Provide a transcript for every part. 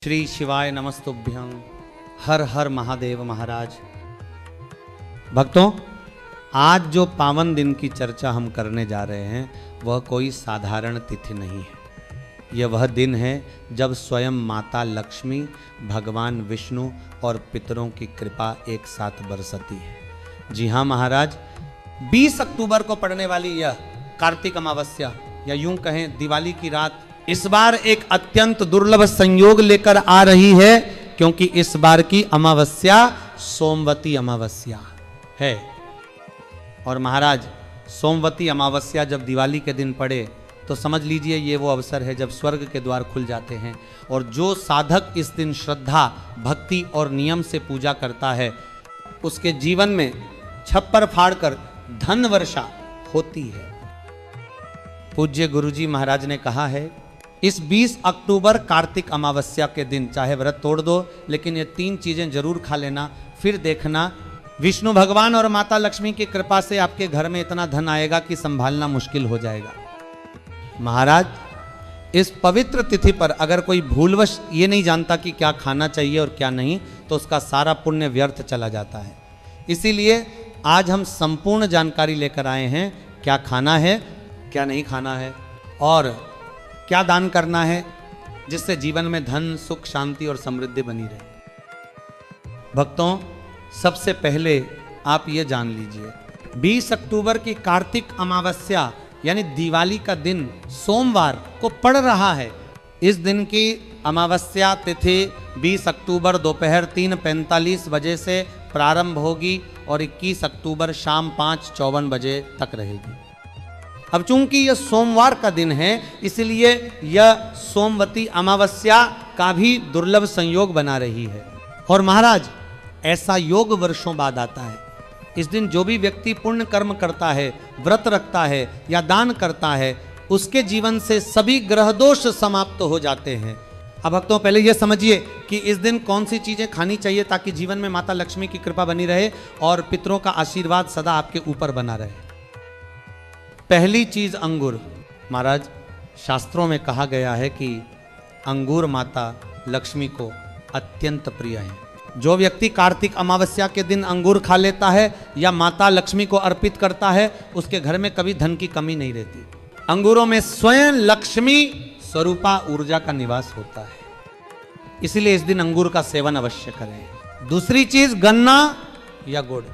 श्री शिवाय नमस्तुभ्यं। हर हर महादेव महाराज। भक्तों, आज जो पावन दिन की चर्चा हम करने जा रहे हैं वह कोई साधारण तिथि नहीं है। यह वह दिन है जब स्वयं माता लक्ष्मी, भगवान विष्णु और पितरों की कृपा एक साथ बरसती है। जी हाँ महाराज, 20 अक्टूबर को पड़ने वाली यह कार्तिक अमावस्या या यूं कहें दिवाली की रात इस बार एक अत्यंत दुर्लभ संयोग लेकर आ रही है, क्योंकि इस बार की अमावस्या सोमवती अमावस्या है। और महाराज, सोमवती अमावस्या जब दिवाली के दिन पड़े तो समझ लीजिए ये वो अवसर है जब स्वर्ग के द्वार खुल जाते हैं और जो साधक इस दिन श्रद्धा, भक्ति और नियम से पूजा करता है उसके जीवन में छप्पर फाड़कर धन वर्षा होती है। पूज्य गुरुजी महाराज ने कहा है, इस 20 अक्टूबर कार्तिक अमावस्या के दिन चाहे व्रत तोड़ दो, लेकिन ये 3 चीजें जरूर खा लेना। फिर देखना विष्णु भगवान और माता लक्ष्मी की कृपा से आपके घर में इतना धन आएगा कि संभालना मुश्किल हो जाएगा। महाराज, इस पवित्र तिथि पर अगर कोई भूलवश ये नहीं जानता कि क्या खाना चाहिए और क्या नहीं, तो उसका सारा पुण्य व्यर्थ चला जाता है। इसीलिए आज हम संपूर्ण जानकारी लेकर आए हैं, क्या खाना है, क्या नहीं खाना है और क्या दान करना है, जिससे जीवन में धन, सुख, शांति और समृद्धि बनी रहे। भक्तों, सबसे पहले आप ये जान लीजिए, 20 अक्टूबर की कार्तिक अमावस्या यानी दिवाली का दिन सोमवार को पड़ रहा है। इस दिन की अमावस्या तिथि 20 अक्टूबर दोपहर 3:45 बजे से प्रारंभ होगी और 21 अक्टूबर शाम 5:54 बजे तक रहेगी। अब चूंकि यह सोमवार का दिन है, इसलिए यह सोमवती अमावस्या का भी दुर्लभ संयोग बना रही है। और महाराज, ऐसा योग वर्षों बाद आता है। इस दिन जो भी व्यक्ति पुण्य कर्म करता है, व्रत रखता है या दान करता है, उसके जीवन से सभी ग्रह दोष समाप्त हो जाते हैं। अब भक्तों, पहले यह समझिए कि इस दिन कौन सी चीजें खानी चाहिए ताकि जीवन में माता लक्ष्मी की कृपा बनी रहे और पितरों का आशीर्वाद सदा आपके ऊपर बना रहे। पहली चीज अंगूर। महाराज, शास्त्रों में कहा गया है कि अंगूर माता लक्ष्मी को अत्यंत प्रिय है। जो व्यक्ति कार्तिक अमावस्या के दिन अंगूर खा लेता है या माता लक्ष्मी को अर्पित करता है, उसके घर में कभी धन की कमी नहीं रहती। अंगूरों में स्वयं लक्ष्मी स्वरूपा ऊर्जा का निवास होता है, इसलिए इस दिन अंगूर का सेवन अवश्य करें। दूसरी चीज गन्ना या गुड़।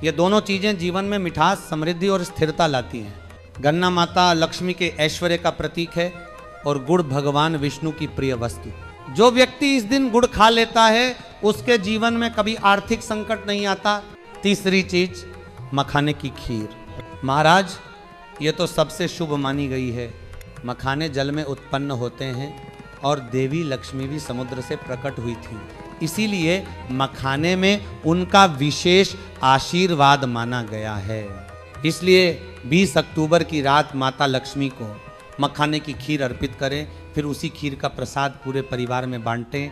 ये दोनों चीजें जीवन में मिठास, समृद्धि और स्थिरता लाती हैं। गन्ना माता लक्ष्मी के ऐश्वर्य का प्रतीक है और गुड़ भगवान विष्णु की प्रिय वस्तु। जो व्यक्ति इस दिन गुड़ खा लेता है उसके जीवन में कभी आर्थिक संकट नहीं आता। तीसरी चीज मखाने की खीर। महाराज, ये तो सबसे शुभ मानी गई है। मखाने जल में उत्पन्न होते हैं और देवी लक्ष्मी भी समुद्र से प्रकट हुई थी, इसीलिए मखाने में उनका विशेष आशीर्वाद माना गया है। इसलिए 20 अक्टूबर की रात माता लक्ष्मी को मखाने की खीर अर्पित करें, फिर उसी खीर का प्रसाद पूरे परिवार में बांटें।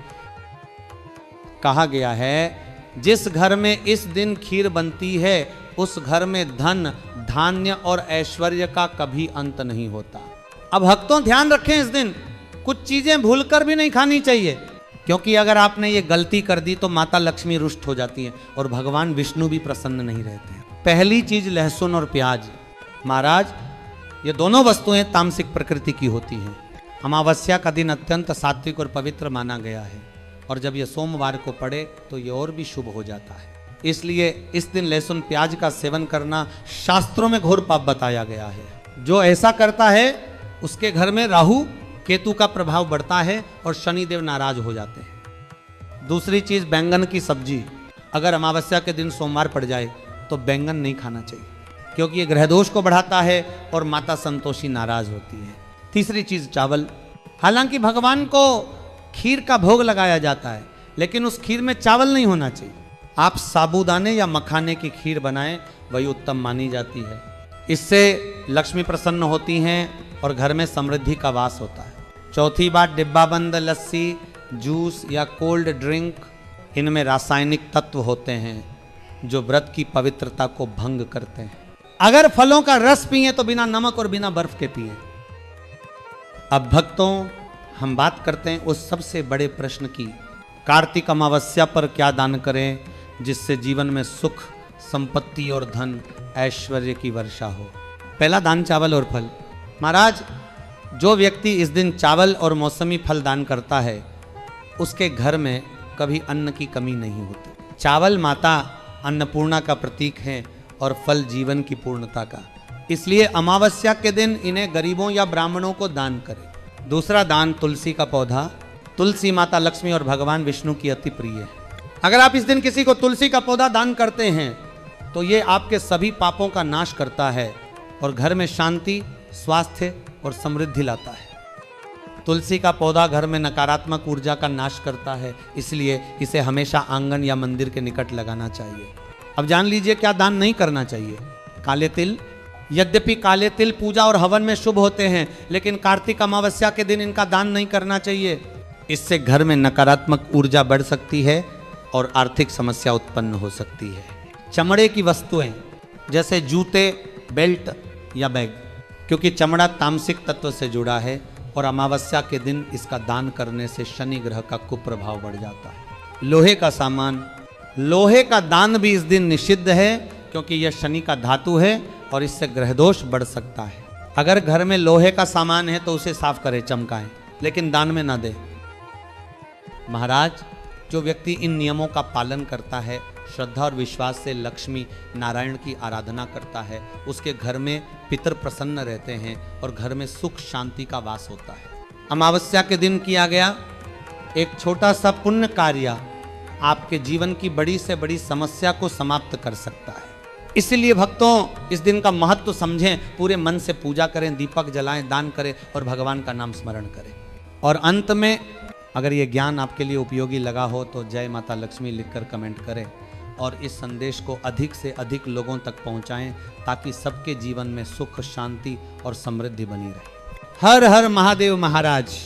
कहा गया है, जिस घर में इस दिन खीर बनती है उस घर में धन, धान्य और ऐश्वर्य का कभी अंत नहीं होता। अब भक्तों, ध्यान रखें, इस दिन कुछ चीजें भूलकर भी नहीं खानी चाहिए, क्योंकि अगर आपने ये गलती कर दी तो माता लक्ष्मी रुष्ट हो जाती हैं और भगवान विष्णु भी प्रसन्न नहीं रहते हैं। पहली चीज लहसुन और प्याज। महाराज, ये दोनों वस्तुएं तामसिक प्रकृति की होती हैं। अमावस्या का दिन अत्यंत सात्विक और पवित्र माना गया है और जब यह सोमवार को पड़े तो ये और भी शुभ हो जाता है। इसलिए इस दिन लहसुन प्याज का सेवन करना शास्त्रों में घोर पाप बताया गया है। जो ऐसा करता है उसके घर में राहु केतु का प्रभाव बढ़ता है और शनिदेव नाराज हो जाते हैं। दूसरी चीज बैंगन की सब्जी। अगर अमावस्या के दिन सोमवार पड़ जाए तो बैंगन नहीं खाना चाहिए, क्योंकि ये ग्रह दोष को बढ़ाता है और माता संतोषी नाराज होती है। तीसरी चीज चावल। हालांकि भगवान को खीर का भोग लगाया जाता है, लेकिन उस खीर में चावल नहीं होना चाहिए। आप साबूदाने या मखाने की खीर बनाएं, वही उत्तम मानी जाती है। इससे लक्ष्मी प्रसन्न होती हैं और घर में समृद्धि का वास होता है। चौथी बात, डिब्बाबंद लस्सी, जूस या कोल्ड ड्रिंक, इनमें रासायनिक तत्व होते हैं जो व्रत की पवित्रता को भंग करते हैं। अगर फलों का रस पिए तो बिना नमक और बिना बर्फ के पिए। अब भक्तों, हम बात करते हैं उस सबसे बड़े प्रश्न की, कार्तिक अमावस्या पर क्या दान करें जिससे जीवन में सुख, संपत्ति और धन, ऐश्वर्य की वर्षा हो। पहला दान चावल और फल। महाराज, जो व्यक्ति इस दिन चावल और मौसमी फल दान करता है उसके घर में कभी अन्न की कमी नहीं होती। चावल माता अन्नपूर्णा का प्रतीक है और फल जीवन की पूर्णता का, इसलिए अमावस्या के दिन इन्हें गरीबों या ब्राह्मणों को दान करें। दूसरा दान तुलसी का पौधा। तुलसी माता लक्ष्मी और भगवान विष्णु की अति प्रिय है। अगर आप इस दिन किसी को तुलसी का पौधा दान करते हैं तो ये आपके सभी पापों का नाश करता है और घर में शांति, स्वास्थ्य और समृद्धि लाता है। तुलसी का पौधा घर में नकारात्मक ऊर्जा का नाश करता है, इसलिए इसे हमेशा आंगन या मंदिर के निकट लगाना चाहिए। अब जान लीजिए क्या दान नहीं करना चाहिए। काले तिल। यद्यपि काले तिल पूजा और हवन में शुभ होते हैं, लेकिन कार्तिक अमावस्या के दिन इनका दान नहीं करना चाहिए। इससे घर में नकारात्मक ऊर्जा बढ़ सकती है और आर्थिक समस्या उत्पन्न हो सकती है। चमड़े की वस्तुएं जैसे जूते, बेल्ट या बैग, क्योंकि चमड़ा तामसिक तत्व से जुड़ा है और अमावस्या के दिन इसका दान करने से शनि ग्रह का कुप्रभाव बढ़ जाता है। लोहे का सामान। लोहे का दान भी इस दिन निषिद्ध है क्योंकि यह शनि का धातु है और इससे ग्रह दोष बढ़ सकता है। अगर घर में लोहे का सामान है तो उसे साफ करें, चमकाएं, लेकिन दान में ना दे। महाराज, जो व्यक्ति इन नियमों का पालन करता है, श्रद्धा और विश्वास से लक्ष्मी नारायण की आराधना करता है, उसके घर में पितर प्रसन्न रहते हैं और घर में सुख शांति का वास होता है। अमावस्या के दिन किया गया एक छोटा सा पुण्य कार्य आपके जीवन की बड़ी से बड़ी समस्या को समाप्त कर सकता है। इसलिए भक्तों, इस दिन का महत्व समझें, पूरे मन से पूजा करें, दीपक जलाएं, दान करें और भगवान का नाम स्मरण करें। और अंत में, अगर ये ज्ञान आपके लिए उपयोगी लगा हो तो जय माता लक्ष्मी लिखकर कमेंट करें और इस संदेश को अधिक से अधिक लोगों तक पहुंचाएं ताकि सबके जीवन में सुख, शांति और समृद्धि बनी रहे। हर हर महादेव महाराज।